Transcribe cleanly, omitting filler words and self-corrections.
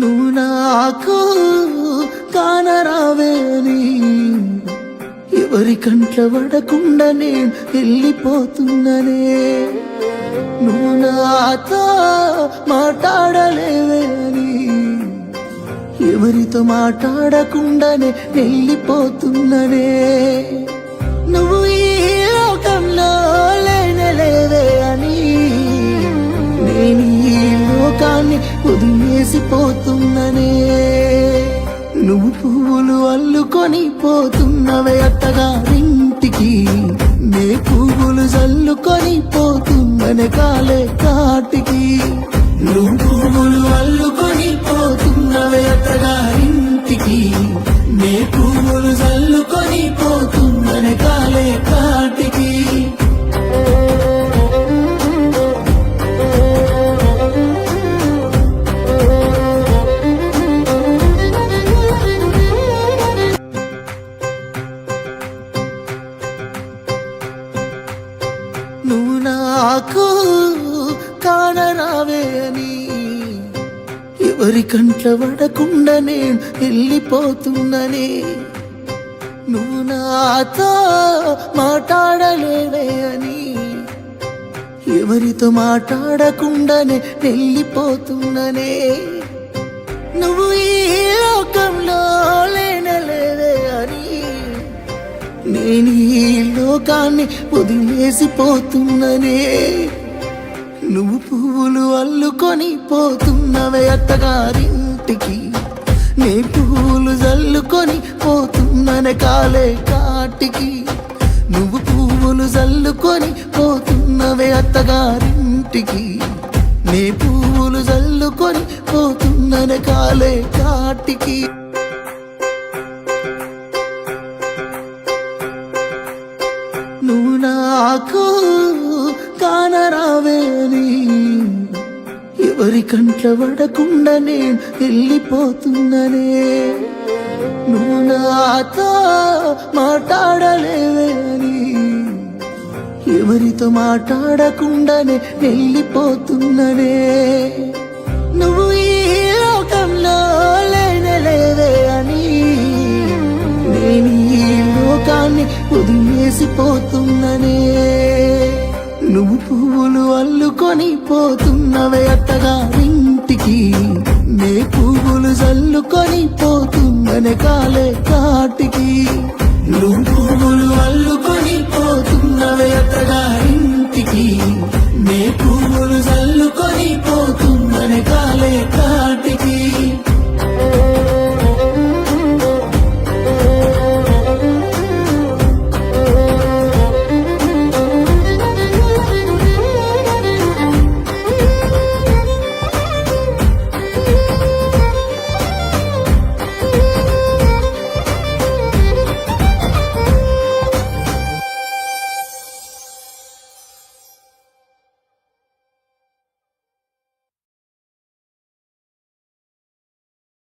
నువ్వు నాకు కానరావే అని ఎవరి కంట్ల పడకుండా నేను వెళ్ళిపోతున్ననే. నువ్వు నాతో మాట్లాడలేవే అని ఎవరితో మాట్లాడకుండానే వెళ్ళిపోతున్ననే. నువ్వు ఈ లోకంలో లేనలేవే అని నేను ఈ లోకాన్ని వదిలేసిపోతున్ననే. నువ్వు పువ్వులు అల్లుకొని పోతున్నవే అత్తగారింటికి, నే పువ్వులు జల్లుకొని పోతున్ననే కాలే కాటికి. నువ్వు పువ్వులు అల్లుకొని పోతున్నవే అత్తగారింటికి, నే పువ్వులు జల్లుకొని పోతున్ననే కాలే కాటికి. నువ్వు నాకు కానరావే అని ఎవరి కంట్ల పడకుండా నేను వెళ్ళిపోతున్ననే. నువ్వు నాతో మాట్లాడలేవే అని ఎవరితో మాట్లాడకుండానే వెళ్ళిపోతున్ననే. నువ్వు ఈ లోకంలో లేనలేవే అని నేను ఈ లోకాన్ని వదిలేసిపోతున్ననే. నువ్వు పువ్వులు అల్లుకొని పోతున్నవే అత్తగారింటికి, నే పువ్వులు జల్లుకొని పోతున్ననే కాలే కాటికి. నువ్వు పువ్వులు జల్లుకొని పోతున్నవే అత్తగారింటికి, నే పువ్వులు జల్లుకొని పోతున్ననే కాలే కాటికి. నువ్వు నాకు కానరావే అని ఎవరి కంట్ల పడకుండా నేను వెళ్ళిపోతున్ననే. నువ్వు నాతో మాట్లాడలేవే అని ఎవరితో మాట్లాడకుండానే వెళ్ళిపోతున్ననే. నువ్వు ఈ లోకంలో లేనలేవే అని నేను ఈ లోకాన్ని వదిలేసిపోతున్ననే. నువ్వు పువ్వులు అల్లుకొని పోతున్నవే అత్తగారింటికి, నే పువ్వులు జల్లుకొని పోతున్ననే కాలే